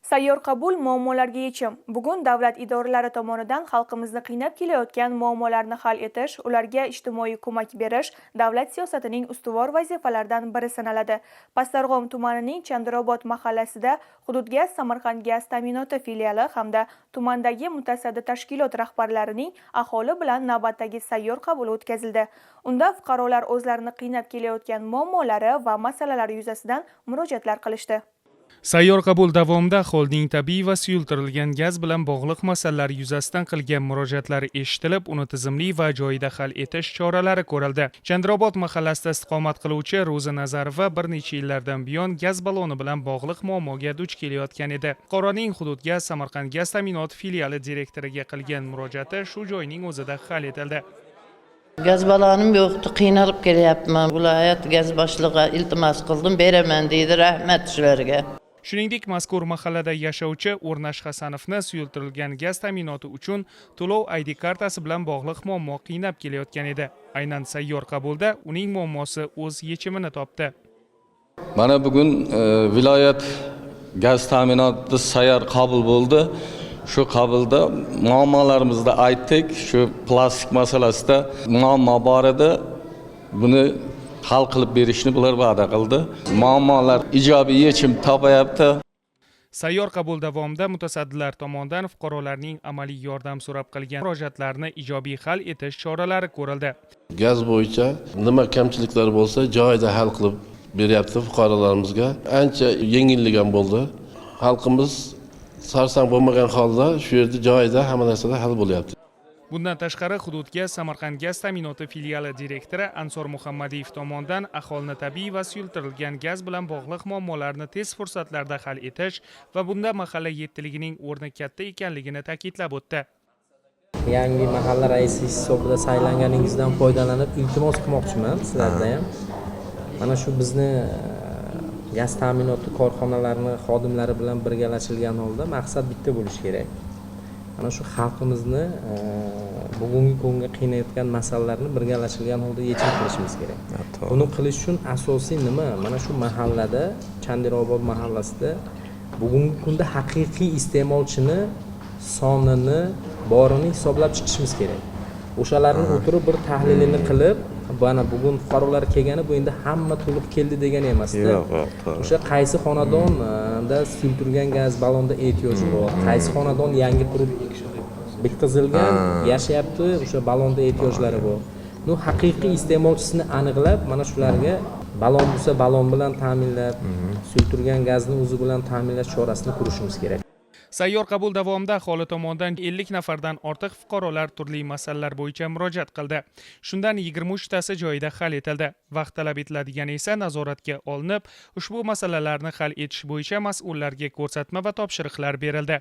Sayyor qabul muammolarga yechim. Bugun davlat idoralari tomonidan xalqimizni qiynab kelayotgan muammolarni hal etish, ularga ijtimoiy ko'mak berish davlat siyosatining ustuvor vazifalaridan biri sanaladi. Pastdarg'om tumanining Chandirobod mahallasida Hudud gaz Samarqand gaz ta'minoti filiali hamda tumandagi mutasaddi tashkilot rahbarlarining aholi bilan navbatdagi sayyor qabuli o'tkazildi. Unda fuqarolar o'zlarini qiynab kelayotgan muammolari va masalalari yuzasidan murojaatlar qilishdi. Sayyor qabul davomida aholining tabiiy va suyultirilgan gaz bilan bog'liq masalalar yuzasidan qilgan murojaatlari eshitilib, uni tizimli va joyida hal etish choralari ko'rildi. Chandirobod mahallasida istiqomat qiluvchi Ro'za Nazarova bir necha yillardan buyon gaz baloni bilan bog'liq muammoga duch kelayotgan edi. Fuqaroning Hudud gaz Samarqand gaz ta'minoti filiali direktoriga qilgan murojaati shu joyning o'zida hal etildi. Gaz balonim yo'qdi, qiynalib kelyapman. Viloyat gaz boshlig'iga iltimos qildim, beraman deydi, rahmat shularga. Shuningdek, mazkur mahallada yashovchi O'rnash Hasanovni suyultirilgan gaz ta'minoti uchun to'lov ID kartasi bilan bog'liq muammo qiynab kelayotgan edi. Aynan sayyor qabulda uning muammosi o'z yechimini topdi. Mana bugun viloyat gaz ta'minoti sayyor qabul bo'ldi. Shu qabulda muammolarimizni aytdik. Shu plastik masalasida muammo bor edi. Buni hal qilib berishni bular va'da qildi. Muammolar ijobiy yechim topayapti. Sayyor qabul davomida mutasaddilar tomonidan fuqarolarning amaliy yordam so'rab qilgan murojaatlarini ijobiy hal etish choralari ko'rildi. Gaz bo'yicha nima kamchiliklar bo'lsa, joyida hal qilib beryapti fuqarolarimizga. Ancha yengillik ham bo'ldi. Xalqimiz sarsang bo'lmagan holda shu yerda joyida hamma narsada hal bo'lyapti. Bundan tashqari Hudud gaz Samarqand gaz ta'minoti filiali direktori Ansor Muhammadiyev tomonidan aholini tabiiy va suyultirilgan gaz bilan bog'liq muammolarni tez fursatlarda hal etish va bunda mahalla yettiligining o'rni katta ekanligini ta'kidlab o'tdi. Yangi mahalla raisi hisobida saylanganingizdan foydalanib iltimos qilmoqchiman sizlarda ham. Mana shu bizni gaz ta'minoti korxonalarini xodimlari bilan birgalashilgan holda maqsad bitta bo'lishi kerak. Mana shu xalqimizni bugungi kunga qiynayotgan masalalarni birgalashilgan holda yechim qilishimiz kerak. Buni qilish uchun asosiy nima? Mana shu mahallada, Chandirobod mahallasida bugungi kunda haqiqiy iste'molchini sonini, borini hisoblab chiqishimiz kerak. O'shalarni o'tirib bir tahlilini qilib, mana bugun fuqarolar kelgani bu endi hamma to'liq keldi degani emasda. O'sha qaysi xonadonda suyultirilgan gaz balonda ehtiyoji bor, qaysi xonadon yangi qurib bitkazilgan, yashayapti, o'sha balonda ehtiyojlari bor. Nu haqiqiy iste'molchisini aniqlab, mana shularga balon bo'lsa balon bilan ta'minlab, suyultirilgan gazni o'zi bilan ta'minlash chorasini ko'rishimiz kerak. Sayyor qabul davomida aholi tomonidan 50 nafardan ortiq fuqarolar turli masalalar bo'yicha murojaat qildi. Shundan 23 tasi joyida hal etildi. Vaqt talab etiladigan esa nazoratga olinib, ushbu masalalarni hal etish bo'yicha mas'ullarga ko'rsatma va topshiriqlar berildi.